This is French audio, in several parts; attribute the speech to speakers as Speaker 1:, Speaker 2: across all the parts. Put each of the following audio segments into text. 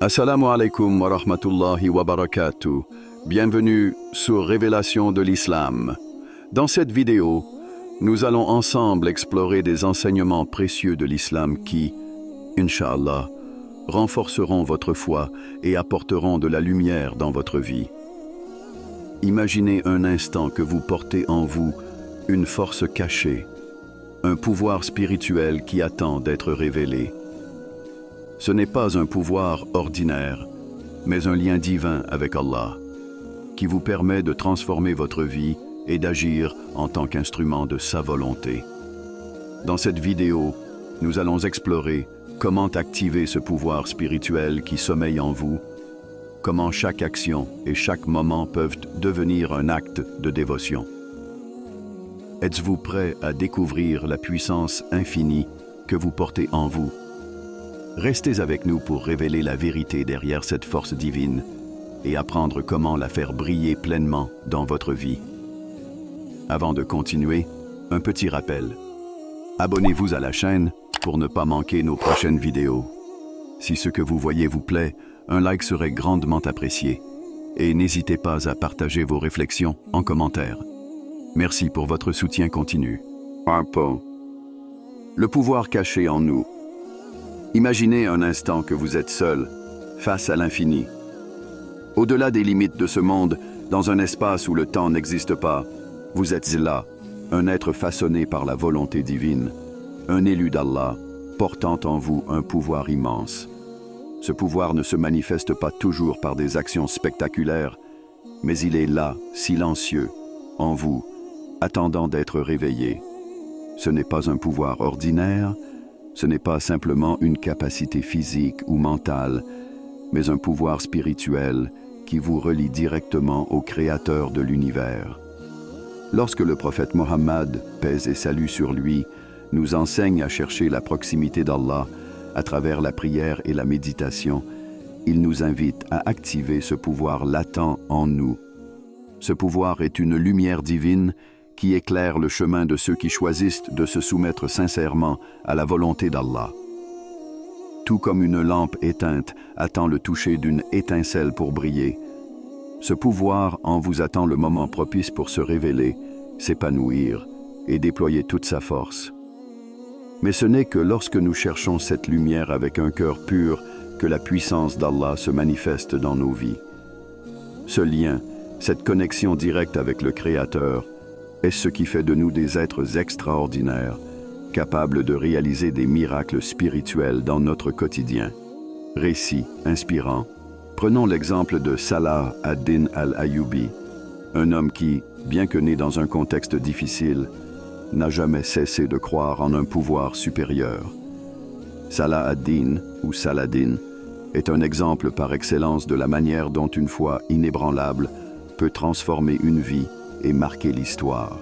Speaker 1: Assalamu alaikum wa rahmatullahi wa barakatuh. Bienvenue sur Révélation de l'Islam. Dans cette vidéo, nous allons ensemble explorer des enseignements précieux de l'Islam qui, Inch'Allah, renforceront votre foi et apporteront de la lumière dans votre vie. Imaginez un instant que vous portez en vous une force cachée, un pouvoir spirituel qui attend d'être révélé. Ce n'est pas un pouvoir ordinaire, mais un lien divin avec Allah, qui vous permet de transformer votre vie et d'agir en tant qu'instrument de sa volonté. Dans cette vidéo, nous allons explorer comment activer ce pouvoir spirituel qui sommeille en vous, comment chaque action et chaque moment peuvent devenir un acte de dévotion. Êtes-vous prêt à découvrir la puissance infinie que vous portez en vous? Restez avec nous pour révéler la vérité derrière cette force divine et apprendre comment la faire briller pleinement dans votre vie. Avant de continuer, un petit rappel. Abonnez-vous à la chaîne pour ne pas manquer nos prochaines vidéos. Si ce que vous voyez vous plaît, un like serait grandement apprécié. Et n'hésitez pas à partager vos réflexions en commentaire. Merci pour votre soutien continu. Le pouvoir caché en nous. Imaginez un instant que vous êtes seul, face à l'infini. Au-delà des limites de ce monde, dans un espace où le temps n'existe pas, vous êtes là, un être façonné par la volonté divine, un élu d'Allah, portant en vous un pouvoir immense. Ce pouvoir ne se manifeste pas toujours par des actions spectaculaires, mais il est là, silencieux, en vous, attendant d'être réveillé. Ce n'est pas un pouvoir ordinaire, ce n'est pas simplement une capacité physique ou mentale, mais un pouvoir spirituel qui vous relie directement au Créateur de l'univers. Lorsque le prophète Mohammed, paix et salut sur lui, nous enseigne à chercher la proximité d'Allah à travers la prière et la méditation, il nous invite à activer ce pouvoir latent en nous. Ce pouvoir est une lumière divine qui éclaire le chemin de ceux qui choisissent de se soumettre sincèrement à la volonté d'Allah. Tout comme une lampe éteinte attend le toucher d'une étincelle pour briller, ce pouvoir en vous attend le moment propice pour se révéler, s'épanouir et déployer toute sa force. Mais ce n'est que lorsque nous cherchons cette lumière avec un cœur pur que la puissance d'Allah se manifeste dans nos vies. Ce lien, cette connexion directe avec le Créateur, est ce qui fait de nous des êtres extraordinaires, capables de réaliser des miracles spirituels dans notre quotidien. Récit inspirant. Prenons l'exemple de Salah ad-Din al-Ayyubi, un homme qui, bien que né dans un contexte difficile, n'a jamais cessé de croire en un pouvoir supérieur. Salah ad-Din, ou Saladin, est un exemple par excellence de la manière dont une foi inébranlable peut transformer une vie et marquer l'histoire.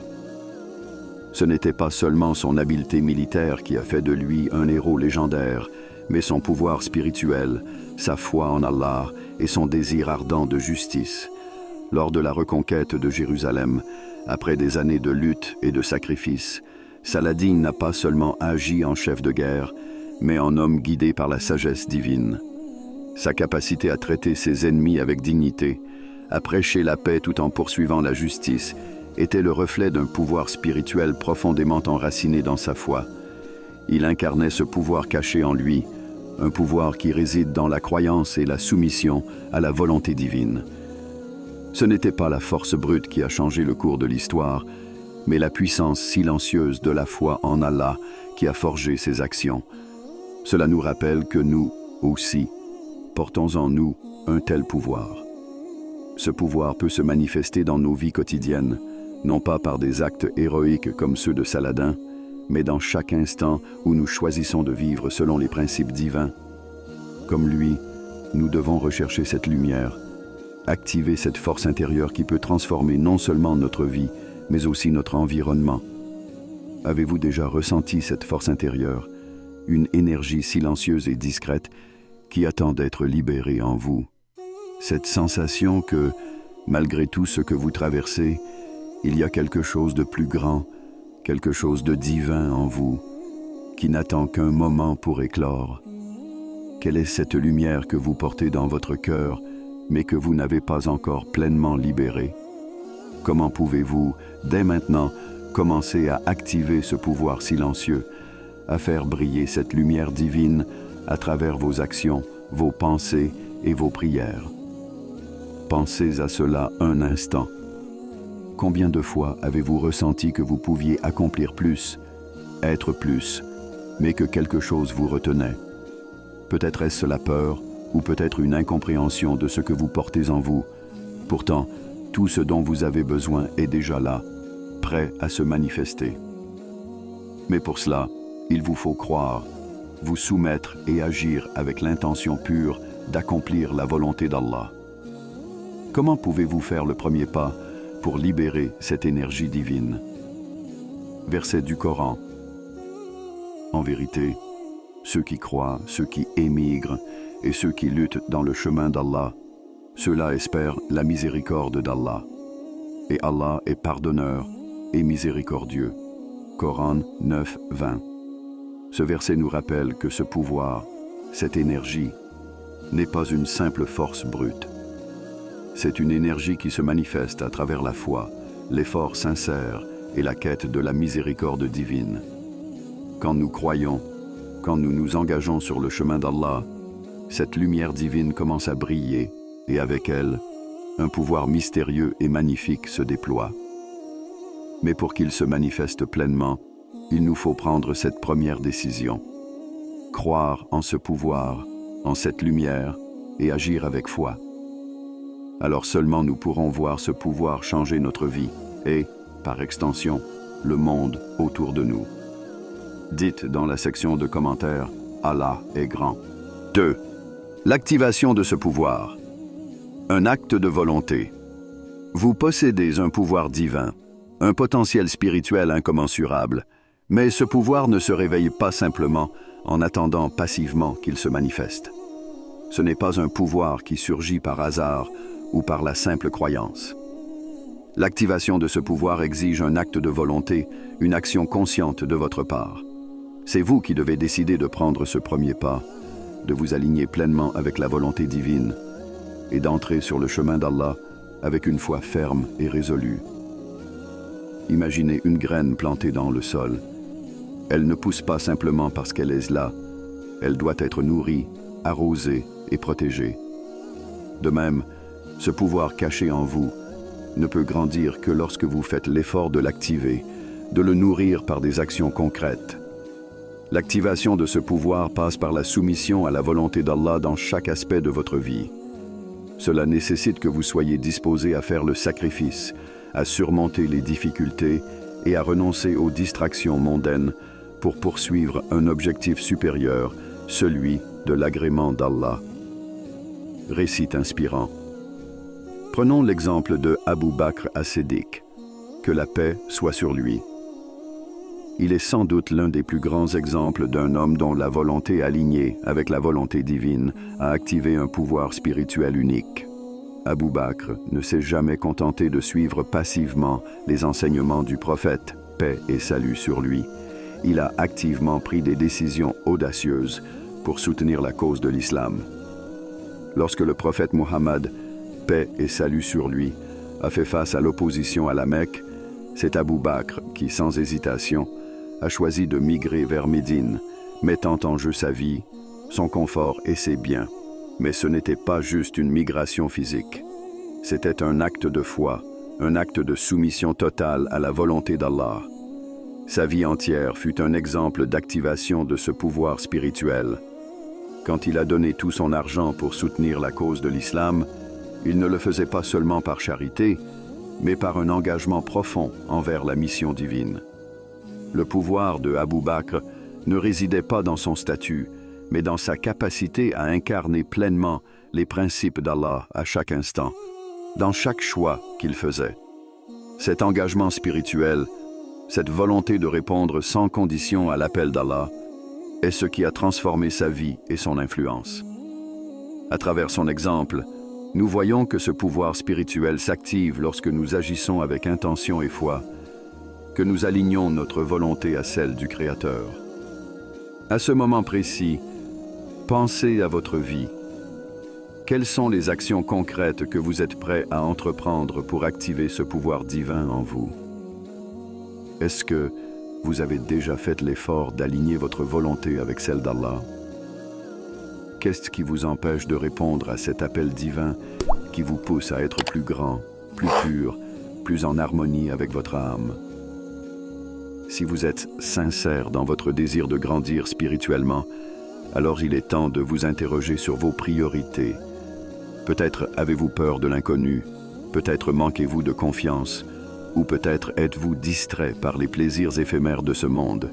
Speaker 1: Ce n'était pas seulement son habileté militaire qui a fait de lui un héros légendaire, mais son pouvoir spirituel, sa foi en Allah et son désir ardent de justice. Lors de la reconquête de Jérusalem, après des années de lutte et de sacrifice, Saladin n'a pas seulement agi en chef de guerre, mais en homme guidé par la sagesse divine. Sa capacité à traiter ses ennemis avec dignité, à prêcher la paix tout en poursuivant la justice, était le reflet d'un pouvoir spirituel profondément enraciné dans sa foi. Il incarnait ce pouvoir caché en lui, un pouvoir qui réside dans la croyance et la soumission à la volonté divine. Ce n'était pas la force brute qui a changé le cours de l'histoire, mais la puissance silencieuse de la foi en Allah qui a forgé ses actions. Cela nous rappelle que nous, aussi, portons en nous un tel pouvoir. Ce pouvoir peut se manifester dans nos vies quotidiennes, non pas par des actes héroïques comme ceux de Saladin, mais dans chaque instant où nous choisissons de vivre selon les principes divins. Comme lui, nous devons rechercher cette lumière, activer cette force intérieure qui peut transformer non seulement notre vie, mais aussi notre environnement. Avez-vous déjà ressenti cette force intérieure, une énergie silencieuse et discrète qui attend d'être libérée en vous? Cette sensation que, malgré tout ce que vous traversez, il y a quelque chose de plus grand, quelque chose de divin en vous, qui n'attend qu'un moment pour éclore. Quelle est cette lumière que vous portez dans votre cœur, mais que vous n'avez pas encore pleinement libérée? Comment pouvez-vous, dès maintenant, commencer à activer ce pouvoir silencieux, à faire briller cette lumière divine à travers vos actions, vos pensées et vos prières? Pensez à cela un instant. Combien de fois avez-vous ressenti que vous pouviez accomplir plus, être plus, mais que quelque chose vous retenait? Peut-être est-ce la peur, ou peut-être une incompréhension de ce que vous portez en vous. Pourtant, tout ce dont vous avez besoin est déjà là, prêt à se manifester. Mais pour cela, il vous faut croire, vous soumettre et agir avec l'intention pure d'accomplir la volonté d'Allah. Comment pouvez-vous faire le premier pas pour libérer cette énergie divine? Verset du Coran. En vérité, ceux qui croient, ceux qui émigrent et ceux qui luttent dans le chemin d'Allah, ceux-là espèrent la miséricorde d'Allah. Et Allah est pardonneur et miséricordieux. Coran 9, 20. Ce verset nous rappelle que ce pouvoir, cette énergie, n'est pas une simple force brute. C'est une énergie qui se manifeste à travers la foi, l'effort sincère et la quête de la miséricorde divine. Quand nous croyons, quand nous nous engageons sur le chemin d'Allah, cette lumière divine commence à briller et avec elle, un pouvoir mystérieux et magnifique se déploie. Mais pour qu'il se manifeste pleinement, il nous faut prendre cette première décision. Croire en ce pouvoir, en cette lumière et agir avec foi. Alors seulement nous pourrons voir ce pouvoir changer notre vie et, par extension, le monde autour de nous. Dites dans la section de commentaires, Allah est grand. 2. L'activation de ce pouvoir. Un acte de volonté. Vous possédez un pouvoir divin, un potentiel spirituel incommensurable, mais ce pouvoir ne se réveille pas simplement en attendant passivement qu'il se manifeste. Ce n'est pas un pouvoir qui surgit par hasard ou par la simple croyance. L'activation de ce pouvoir exige un acte de volonté, une action consciente de votre part. C'est vous qui devez décider de prendre ce premier pas, de vous aligner pleinement avec la volonté divine et d'entrer sur le chemin d'Allah avec une foi ferme et résolue. Imaginez une graine plantée dans le sol. Elle ne pousse pas simplement parce qu'elle est là. Elle doit être nourrie, arrosée et protégée. De même, ce pouvoir caché en vous ne peut grandir que lorsque vous faites l'effort de l'activer, de le nourrir par des actions concrètes. L'activation de ce pouvoir passe par la soumission à la volonté d'Allah dans chaque aspect de votre vie. Cela nécessite que vous soyez disposé à faire le sacrifice, à surmonter les difficultés et à renoncer aux distractions mondaines pour poursuivre un objectif supérieur, celui de l'agrément d'Allah. Récit inspirant. Prenons l'exemple de Abu Bakr as-Siddiq, que la paix soit sur lui. Il est sans doute l'un des plus grands exemples d'un homme dont la volonté alignée avec la volonté divine a activé un pouvoir spirituel unique. Abu Bakr ne s'est jamais contenté de suivre passivement les enseignements du prophète, paix et salut sur lui. Il a activement pris des décisions audacieuses pour soutenir la cause de l'islam. Lorsque le prophète Muhammad, paix et salut sur lui, a fait face à l'opposition à la Mecque, c'est Abu Bakr qui, sans hésitation, a choisi de migrer vers Médine, mettant en jeu sa vie, son confort et ses biens. Mais ce n'était pas juste une migration physique. C'était un acte de foi, un acte de soumission totale à la volonté d'Allah. Sa vie entière fut un exemple d'activation de ce pouvoir spirituel. Quand il a donné tout son argent pour soutenir la cause de l'islam, il ne le faisait pas seulement par charité, mais par un engagement profond envers la mission divine. Le pouvoir de Abu Bakr ne résidait pas dans son statut, mais dans sa capacité à incarner pleinement les principes d'Allah à chaque instant, dans chaque choix qu'il faisait. Cet engagement spirituel, cette volonté de répondre sans condition à l'appel d'Allah, est ce qui a transformé sa vie et son influence. À travers son exemple, nous voyons que ce pouvoir spirituel s'active lorsque nous agissons avec intention et foi, que nous alignons notre volonté à celle du Créateur. À ce moment précis, Pensez à votre vie. Quelles sont les actions concrètes que vous êtes prêts à entreprendre pour activer ce pouvoir divin en vous? Est-ce que vous avez déjà fait l'effort d'aligner votre volonté avec celle d'Allah? Qu'est-ce qui vous empêche de répondre à cet appel divin qui vous pousse à être plus grand, plus pur, plus en harmonie avec votre âme? Si vous êtes sincère dans votre désir de grandir spirituellement, alors il est temps de vous interroger sur vos priorités. Peut-être avez-vous peur de l'inconnu, peut-être manquez-vous de confiance, ou peut-être êtes-vous distrait par les plaisirs éphémères de ce monde.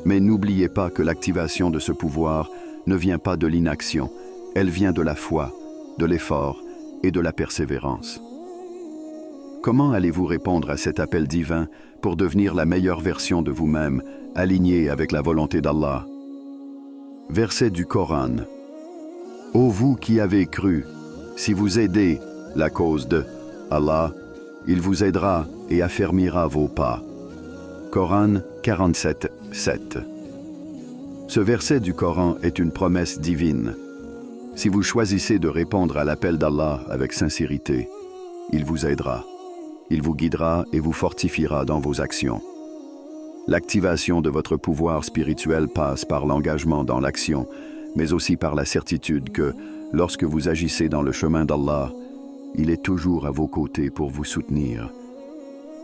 Speaker 1: Mais n'oubliez pas que l'activation de ce pouvoir ne vient pas de l'inaction, elle vient de la foi, de l'effort et de la persévérance. Comment allez-vous répondre à cet appel divin pour devenir la meilleure version de vous-même, alignée avec la volonté d'Allah? Verset du Coran. Ô vous qui avez cru, si vous aidez la cause de Allah, il vous aidera et affermira vos pas. Coran 47, 7. Ce verset du Coran est une promesse divine. Si vous choisissez de répondre à l'appel d'Allah avec sincérité, il vous aidera. Il vous guidera et vous fortifiera dans vos actions. L'activation de votre pouvoir spirituel passe par l'engagement dans l'action, mais aussi par la certitude que, lorsque vous agissez dans le chemin d'Allah, il est toujours à vos côtés pour vous soutenir.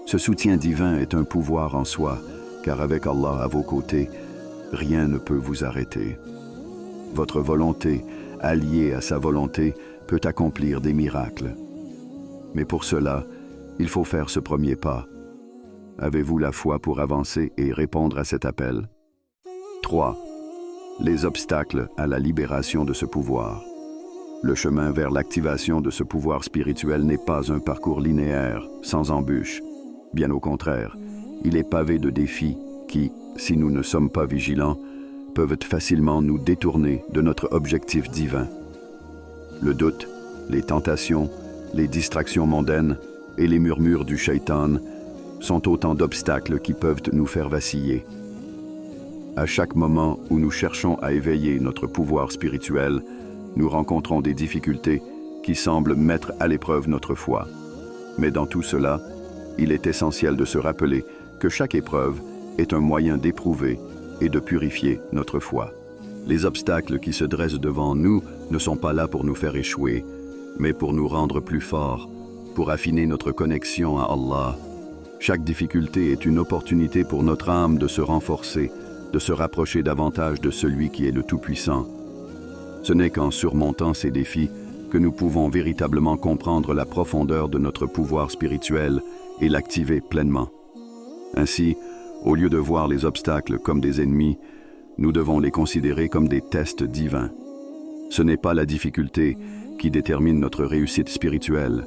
Speaker 1: Ce soutien divin est un pouvoir en soi, car avec Allah à vos côtés, rien ne peut vous arrêter. Votre volonté, alliée à sa volonté, peut accomplir des miracles. Mais pour cela, il faut faire ce premier pas. Avez-vous la foi pour avancer et répondre à cet appel? 3. Les obstacles à la libération de ce pouvoir. Le chemin vers l'activation de ce pouvoir spirituel n'est pas un parcours linéaire, sans embûches. Bien au contraire, il est pavé de défis qui, si nous ne sommes pas vigilants, peuvent facilement nous détourner de notre objectif divin. Le doute, les tentations, les distractions mondaines et les murmures du shaitan sont autant d'obstacles qui peuvent nous faire vaciller. À chaque moment où nous cherchons à éveiller notre pouvoir spirituel, nous rencontrons des difficultés qui semblent mettre à l'épreuve notre foi. Mais dans tout cela, il est essentiel de se rappeler que chaque épreuve est un moyen d'éprouver et de purifier notre foi. Les obstacles qui se dressent devant nous ne sont pas là pour nous faire échouer, mais pour nous rendre plus forts, pour affiner notre connexion à Allah. Chaque difficulté est une opportunité pour notre âme de se renforcer, de se rapprocher davantage de celui qui est le Tout-Puissant. Ce n'est qu'en surmontant ces défis que nous pouvons véritablement comprendre la profondeur de notre pouvoir spirituel et l'activer pleinement. Ainsi, au lieu de voir les obstacles comme des ennemis, nous devons les considérer comme des tests divins. Ce n'est pas la difficulté qui détermine notre réussite spirituelle,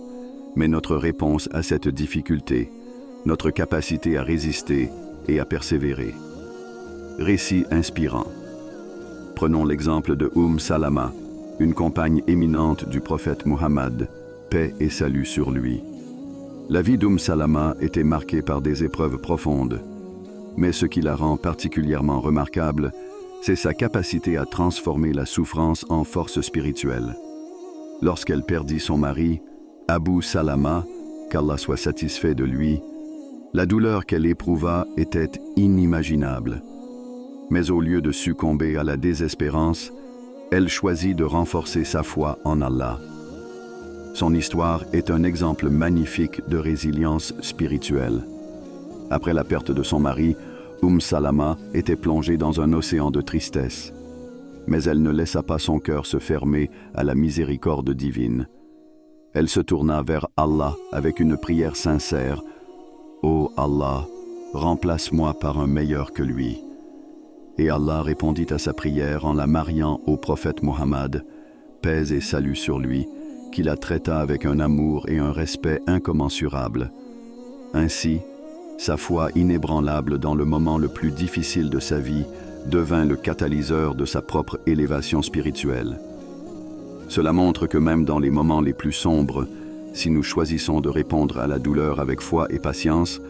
Speaker 1: mais notre réponse à cette difficulté, notre capacité à résister et à persévérer. Récit inspirant. Prenons l'exemple de Salama, une compagne éminente du prophète Muhammad, paix et salut sur lui. La vie Salama était marquée par des épreuves profondes, mais ce qui la rend particulièrement remarquable, c'est sa capacité à transformer la souffrance en force spirituelle. Lorsqu'elle perdit son mari, Abu Salama, qu'Allah soit satisfait de lui, la douleur qu'elle éprouva était inimaginable. Mais au lieu de succomber à la désespérance, elle choisit de renforcer sa foi en Allah. Son histoire est un exemple magnifique de résilience spirituelle. Après la perte de son mari, Salama était plongée dans un océan de tristesse. Mais elle ne laissa pas son cœur se fermer à la miséricorde divine. Elle se tourna vers Allah avec une prière sincère. « Ô Allah, remplace-moi par un meilleur que lui. » Et Allah répondit à sa prière en la mariant au prophète Muhammad, paix et salut sur lui, qui la traita avec un amour et un respect incommensurables. Ainsi, sa foi inébranlable dans le moment le plus difficile de sa vie devint le catalyseur de sa propre élévation spirituelle. Cela montre que même dans les moments les plus sombres, si nous choisissons de répondre à la douleur avec foi et patience,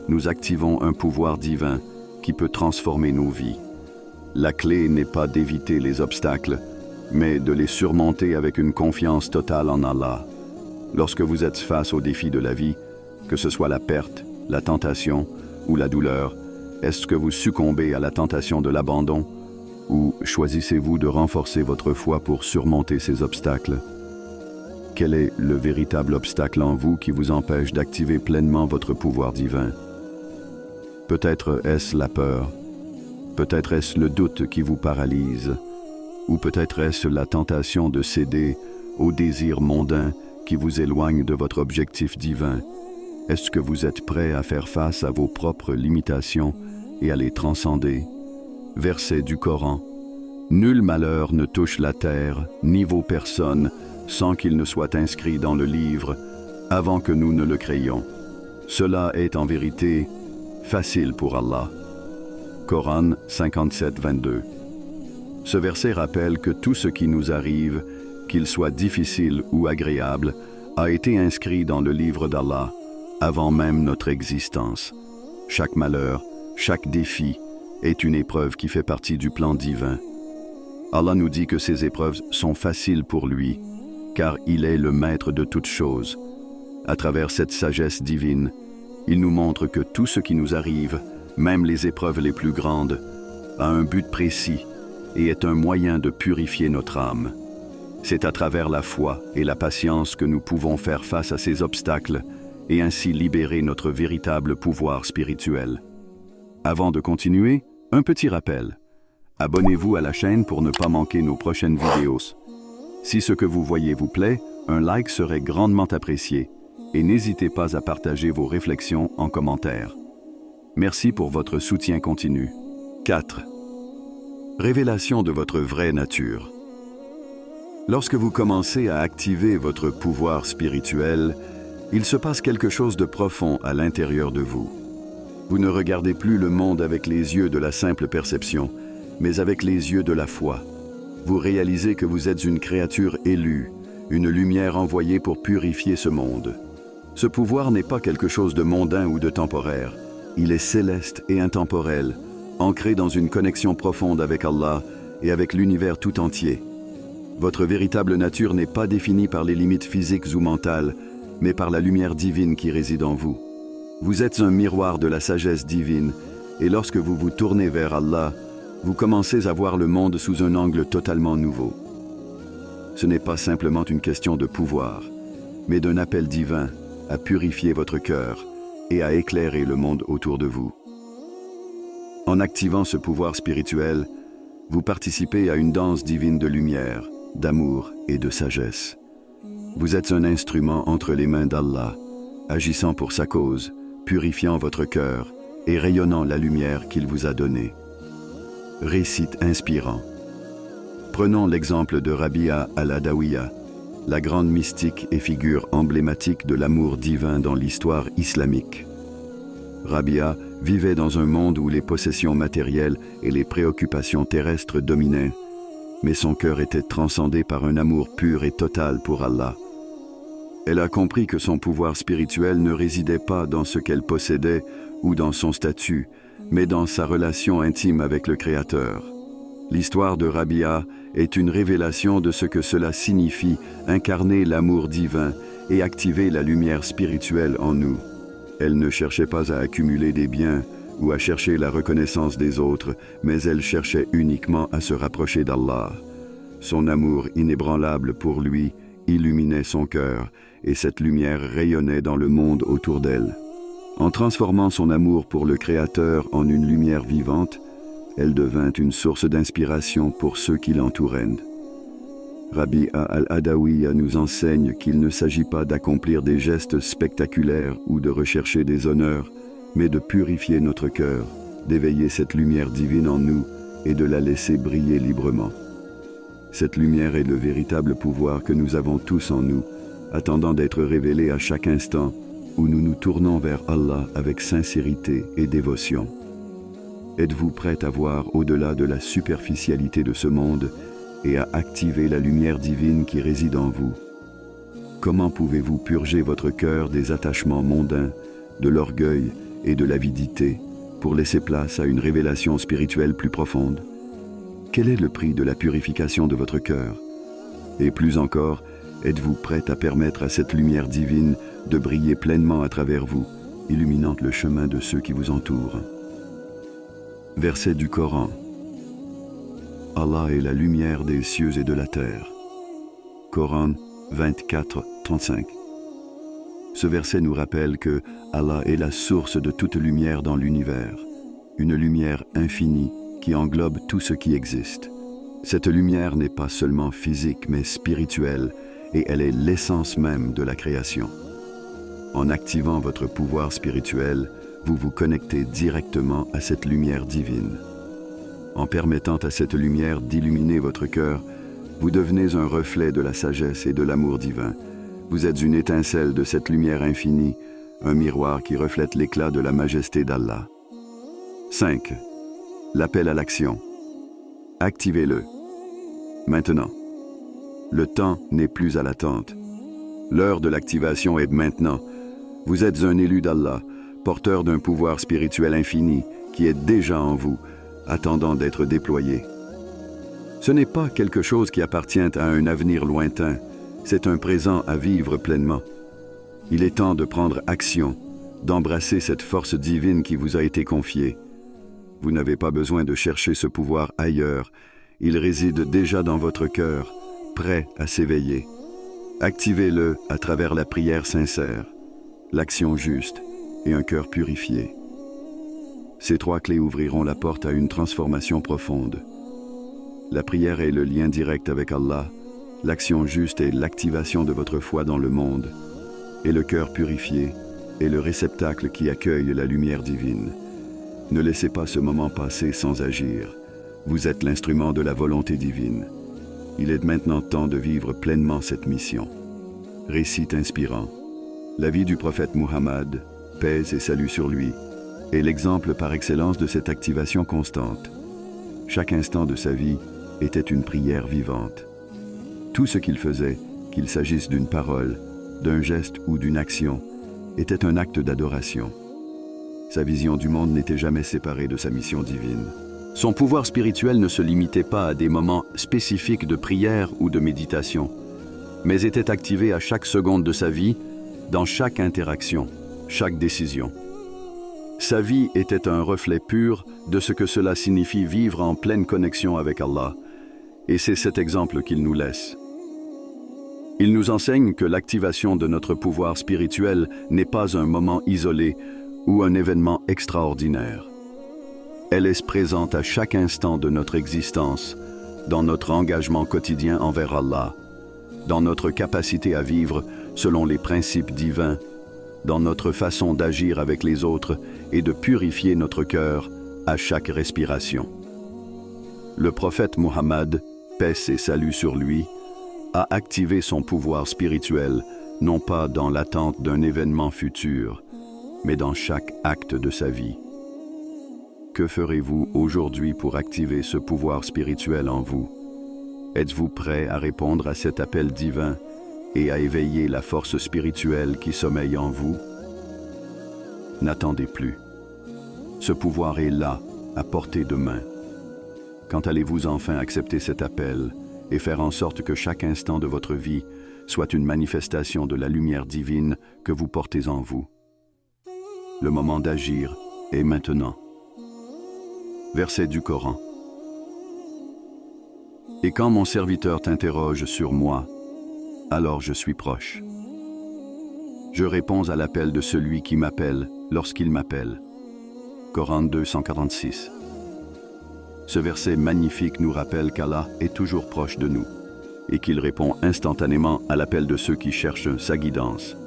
Speaker 1: nous activons un pouvoir divin qui peut transformer nos vies. La clé n'est pas d'éviter les obstacles, mais de les surmonter avec une confiance totale en Allah. Lorsque vous êtes face aux défis de la vie, que ce soit la perte, la tentation ou la douleur, est-ce que vous succombez à la tentation de l'abandon ou choisissez-vous de renforcer votre foi pour surmonter ces obstacles? Quel est le véritable obstacle en vous qui vous empêche d'activer pleinement votre pouvoir divin? Peut-être est-ce la peur, peut-être est-ce le doute qui vous paralyse, ou peut-être est-ce la tentation de céder aux désirs mondains qui vous éloignent de votre objectif divin. Est-ce que vous êtes prêt à faire face à vos propres limitations et à les transcender? Verset du Coran. Nul malheur ne touche la terre, ni vos personnes, sans qu'il ne soit inscrit dans le livre, avant que nous ne le créions. Cela est en vérité facile pour Allah. Coran 57, 22. Ce verset rappelle que tout ce qui nous arrive, qu'il soit difficile ou agréable, a été inscrit dans le livre d'Allah, avant même notre existence. Chaque malheur, chaque défi, est une épreuve qui fait partie du plan divin. Allah nous dit que ces épreuves sont faciles pour lui, car il est le maître de toutes choses. À travers cette sagesse divine, il nous montre que tout ce qui nous arrive, même les épreuves les plus grandes, a un but précis et est un moyen de purifier notre âme. C'est à travers la foi et la patience que nous pouvons faire face à ces obstacles et ainsi libérer notre véritable pouvoir spirituel. Avant de continuer, un petit rappel. Abonnez-vous à la chaîne pour ne pas manquer nos prochaines vidéos. Si ce que vous voyez vous plaît, un like serait grandement apprécié et n'hésitez pas à partager vos réflexions en commentaire. Merci pour votre soutien continu. 4. Révélation de votre vraie nature. Lorsque vous commencez à activer votre pouvoir spirituel, il se passe quelque chose de profond à l'intérieur de vous. Vous ne regardez plus le monde avec les yeux de la simple perception, mais avec les yeux de la foi. Vous réalisez que vous êtes une créature élue, une lumière envoyée pour purifier ce monde. Ce pouvoir n'est pas quelque chose de mondain ou de temporaire. Il est céleste et intemporel, ancré dans une connexion profonde avec Allah et avec l'univers tout entier. Votre véritable nature n'est pas définie par les limites physiques ou mentales, mais par la lumière divine qui réside en vous. Vous êtes un miroir de la sagesse divine, et lorsque vous vous tournez vers Allah, vous commencez à voir le monde sous un angle totalement nouveau. Ce n'est pas simplement une question de pouvoir, mais d'un appel divin à purifier votre cœur et à éclairer le monde autour de vous. En activant ce pouvoir spirituel, vous participez à une danse divine de lumière, d'amour et de sagesse. Vous êtes un instrument entre les mains d'Allah, agissant pour sa cause, purifiant votre cœur et rayonnant la lumière qu'il vous a donnée. Récit inspirant. Prenons l'exemple de Rabia al-Adawiya, la grande mystique et figure emblématique de l'amour divin dans l'histoire islamique. Rabia vivait dans un monde où les possessions matérielles et les préoccupations terrestres dominaient, mais son cœur était transcendé par un amour pur et total pour Allah. Elle a compris que son pouvoir spirituel ne résidait pas dans ce qu'elle possédait ou dans son statut, mais dans sa relation intime avec le Créateur. L'histoire de Rabia est une révélation de ce que cela signifie incarner l'amour divin et activer la lumière spirituelle en nous. Elle ne cherchait pas à accumuler des biens ou à chercher la reconnaissance des autres, mais elle cherchait uniquement à se rapprocher d'Allah. Son amour inébranlable pour lui illuminait son cœur, et cette lumière rayonnait dans le monde autour d'elle. En transformant son amour pour le Créateur en une lumière vivante, elle devint une source d'inspiration pour ceux qui l'entouraient. Rabia al-Adawiya nous enseigne qu'il ne s'agit pas d'accomplir des gestes spectaculaires ou de rechercher des honneurs, mais de purifier notre cœur, d'éveiller cette lumière divine en nous et de la laisser briller librement. Cette lumière est le véritable pouvoir que nous avons tous en nous, attendant d'être révélé à chaque instant où nous nous tournons vers Allah avec sincérité et dévotion. Êtes-vous prêt à voir au-delà de la superficialité de ce monde et à activer la lumière divine qui réside en vous? Comment pouvez-vous purger votre cœur des attachements mondains, de l'orgueil et de l'avidité pour laisser place à une révélation spirituelle plus profonde? Quel est le prix de la purification de votre cœur? Et plus encore, êtes-vous prête à permettre à cette lumière divine de briller pleinement à travers vous, illuminant le chemin de ceux qui vous entourent? Verset du Coran. Allah est la lumière des cieux et de la terre. Coran 24, 35. Ce verset nous rappelle que Allah est la source de toute lumière dans l'univers, une lumière infinie qui englobe tout ce qui existe. Cette lumière n'est pas seulement physique mais spirituelle et elle est l'essence même de la création. En activant votre pouvoir spirituel, vous vous connectez directement à cette lumière divine. En permettant à cette lumière d'illuminer votre cœur, vous devenez un reflet de la sagesse et de l'amour divin. Vous êtes une étincelle de cette lumière infinie, un miroir qui reflète l'éclat de la majesté d'Allah. 5. L'appel à l'action. Activez-le. Maintenant. Le temps n'est plus à l'attente. L'heure de l'activation est maintenant. Vous êtes un élu d'Allah, porteur d'un pouvoir spirituel infini qui est déjà en vous, attendant d'être déployé. Ce n'est pas quelque chose qui appartient à un avenir lointain, c'est un présent à vivre pleinement. Il est temps de prendre action, d'embrasser cette force divine qui vous a été confiée. Vous n'avez pas besoin de chercher ce pouvoir ailleurs, il réside déjà dans votre cœur, prêt à s'éveiller. Activez-le à travers la prière sincère, l'action juste et un cœur purifié. Ces 3 clés ouvriront la porte à une transformation profonde. La prière est le lien direct avec Allah, l'action juste est l'activation de votre foi dans le monde, et le cœur purifié est le réceptacle qui accueille la lumière divine. Ne laissez pas ce moment passer sans agir. Vous êtes l'instrument de la volonté divine. Il est maintenant temps de vivre pleinement cette mission. Récit inspirant. La vie du prophète Muhammad, paix et salut sur lui, est l'exemple par excellence de cette activation constante. Chaque instant de sa vie était une prière vivante. Tout ce qu'il faisait, qu'il s'agisse d'une parole, d'un geste ou d'une action, était un acte d'adoration. Sa vision du monde n'était jamais séparée de sa mission divine. Son pouvoir spirituel ne se limitait pas à des moments spécifiques de prière ou de méditation, mais était activé à chaque seconde de sa vie, dans chaque interaction, chaque décision. Sa vie était un reflet pur de ce que cela signifie vivre en pleine connexion avec Allah, et c'est cet exemple qu'il nous laisse. Il nous enseigne que l'activation de notre pouvoir spirituel n'est pas un moment isolé ou un événement extraordinaire. Elle est présente à chaque instant de notre existence, dans notre engagement quotidien envers Allah, dans notre capacité à vivre selon les principes divins, dans notre façon d'agir avec les autres et de purifier notre cœur à chaque respiration. Le prophète Muhammad, paix et salut sur lui, a activé son pouvoir spirituel non pas dans l'attente d'un événement futur, mais dans chaque acte de sa vie. Que ferez-vous aujourd'hui pour activer ce pouvoir spirituel en vous? Êtes-vous prêt à répondre à cet appel divin et à éveiller la force spirituelle qui sommeille en vous? N'attendez plus. Ce pouvoir est là, à portée de main. Quand allez-vous enfin accepter cet appel et faire en sorte que chaque instant de votre vie soit une manifestation de la lumière divine que vous portez en vous? Le moment d'agir est maintenant. Verset du Coran. Et quand mon serviteur t'interroge sur moi, alors je suis proche. Je réponds à l'appel de celui qui m'appelle lorsqu'il m'appelle. Coran 246. Ce verset magnifique nous rappelle qu'Allah est toujours proche de nous et qu'il répond instantanément à l'appel de ceux qui cherchent sa guidance.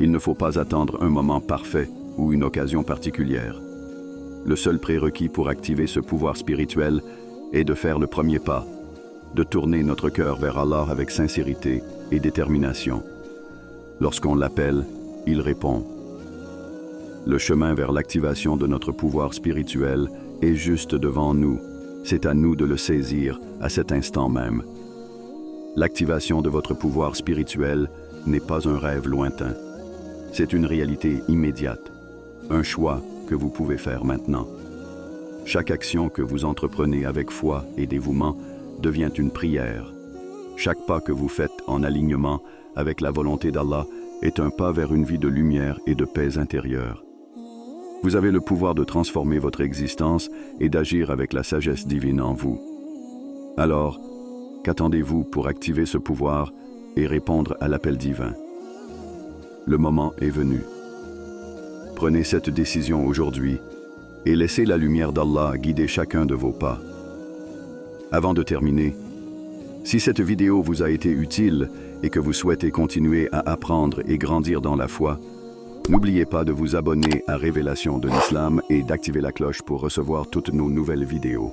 Speaker 1: Il ne faut pas attendre un moment parfait ou une occasion particulière. Le seul prérequis pour activer ce pouvoir spirituel est de faire le premier pas, de tourner notre cœur vers Allah avec sincérité et détermination. Lorsqu'on l'appelle, il répond. Le chemin vers l'activation de notre pouvoir spirituel est juste devant nous. C'est à nous de le saisir à cet instant même. L'activation de votre pouvoir spirituel n'est pas un rêve lointain. C'est une réalité immédiate, un choix que vous pouvez faire maintenant. Chaque action que vous entreprenez avec foi et dévouement devient une prière. Chaque pas que vous faites en alignement avec la volonté d'Allah est un pas vers une vie de lumière et de paix intérieure. Vous avez le pouvoir de transformer votre existence et d'agir avec la sagesse divine en vous. Alors, qu'attendez-vous pour activer ce pouvoir et répondre à l'appel divin? Le moment est venu. Prenez cette décision aujourd'hui et laissez la lumière d'Allah guider chacun de vos pas. Avant de terminer, si cette vidéo vous a été utile et que vous souhaitez continuer à apprendre et grandir dans la foi, n'oubliez pas de vous abonner à Révélation de l'Islam et d'activer la cloche pour recevoir toutes nos nouvelles vidéos.